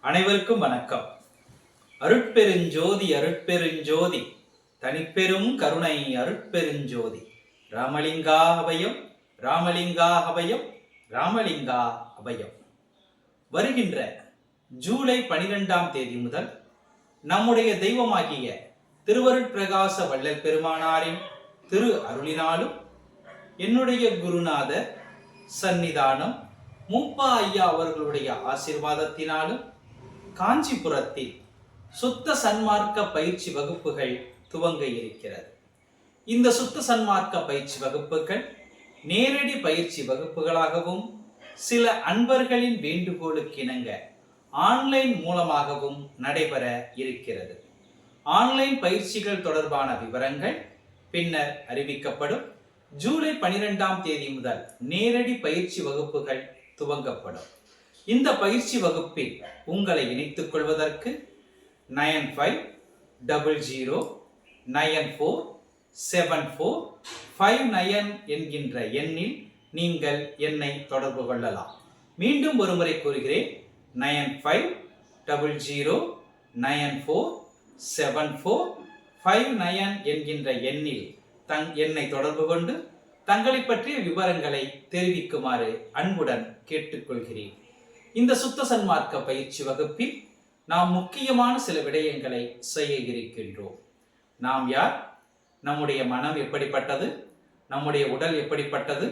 அனைவருக்கும் வணக்கம். அருட்பெருஞ்சோதி அருட்பெருஞ்சோதி தனிப்பெரும் கருணை அருட்பெருஞ்சோதி ராமலிங்கா அபயம் ராமலிங்கா அபயம் ராமலிங்கா அபயம். வருகின்ற ஜூலை 12ஆம் தேதி முதல் நம்முடைய தெய்வமாகிய திருவருட்பிரகாச வள்ளல் பெருமானாரின் திரு அருளினாலும் என்னுடைய குருநாதர் சந்நிதானம் மூப்பா ஐயா அவர்களுடைய ஆசீர்வாதத்தினாலும் காஞ்சிபுரத்தில் சுத்த சன்மார்க்க பயிற்சி வகுப்புகள் துவங்க இருக்கிறது. இந்த சுத்த சன்மார்க்க பயிற்சி வகுப்புகள் நேரடி பயிற்சி வகுப்புகளாகவும் சில அன்பர்களின் வேண்டுகோளுக்கு இணங்க ஆன்லைன் மூலமாகவும் நடைபெற இருக்கிறது. ஆன்லைன் பயிற்சிகள் தொடர்பான விவரங்கள் பின்னர் அறிவிக்கப்படும். ஜூலை 12ஆம் தேதி முதல் நேரடி பயிற்சி வகுப்புகள் துவங்கப்படும். இந்த பயிற்சி வகுப்பில் உங்களை இணைத்துக் கொள்வதற்கு 9500947459 என்கின்ற எண்ணில் நீங்கள் என்னை தொடர்பு கொள்ளலாம். மீண்டும் ஒருமுறை கூறுகிறேன், 9500947459 என்கின்ற எண்ணில் என்னை தொடர்பு கொண்டு தங்களை பற்றிய விவரங்களை தெரிவிக்குமாறு அன்புடன் கேட்டுக்கொள்கிறேன். இந்த சுத்த சன்மார்க்க பயிற்சி வகுப்பில் நாம் முக்கியமான சில விடயங்களை செய்ய இருக்கின்றோம். நாம் யார், நம்முடைய மனம் எப்படிப்பட்டது, நம்முடைய உடல் எப்படிப்பட்டது,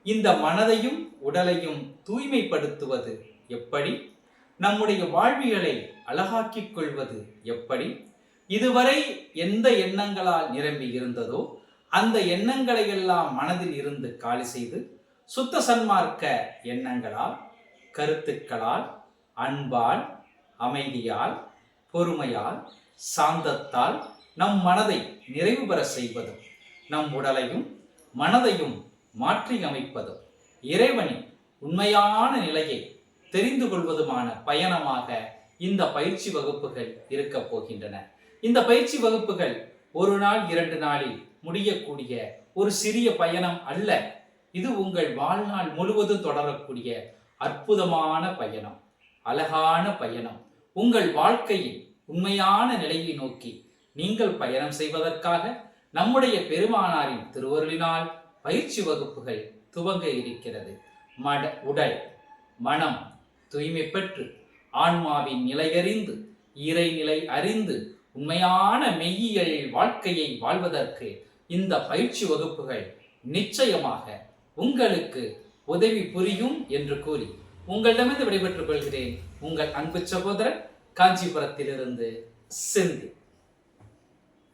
இந்த மனதையும் உடலையும் தூய்மைப்படுத்துவது எப்படி, நம்முடைய வாழ்வியலை அழகாக்கிக் கொள்வது எப்படி, இதுவரை எந்த எண்ணங்களால் நிரம்பி இருந்ததோ அந்த எண்ணங்களை எல்லாம் மனதில் இருந்து காலி செய்து சுத்த சன்மார்க்க எண்ணங்களால், கருத்துக்களால், அன்பால், அமைதியால், பொறுமையால், சாந்தத்தால் நம் மனதை நிறைவு பெற செய்வதும், நம் உடலையும் மனதையும் மாற்றி அமைப்பதும், இறைவனின் உண்மையான நிலையை தெரிந்து கொள்வதுமான பயணமாக இந்த பயிற்சி வகுப்புகள் இருக்க போகின்றன. இந்த பயிற்சி வகுப்புகள் ஒரு நாள் 2 நாளில் முடியக்கூடிய ஒரு சிறிய பயணம் அல்ல. இது உங்கள் வாழ்நாள் முழுவதும் தொடரக்கூடிய அற்புதமான பயணம், அழகான பயணம். உங்கள் வாழ்க்கையில் உண்மையான நிலையை நோக்கி நீங்கள் பயணம் செய்வதற்காக நம்முடைய பெருமானாரின் திருவருளினால் பயிற்சி வகுப்புகள் துவங்க இருக்கிறது. உடல் மனம் தூய்மை பெற்று ஆன்மாவின் நிலையறிந்து இறைநிலை அறிந்து உண்மையான மெய்யியல் வாழ்க்கையை வாழ்வதற்கு இந்த பயிற்சி வகுப்புகள் நிச்சயமாக உங்களுக்கு உதவி புரியும் என்று கூறி உங்களிடமிருந்து விடைபெற்றுக் கொள்கிறேன். உங்கள் அன்பு சகோதரர் காஞ்சிபுரத்திலிருந்து செந்தில்.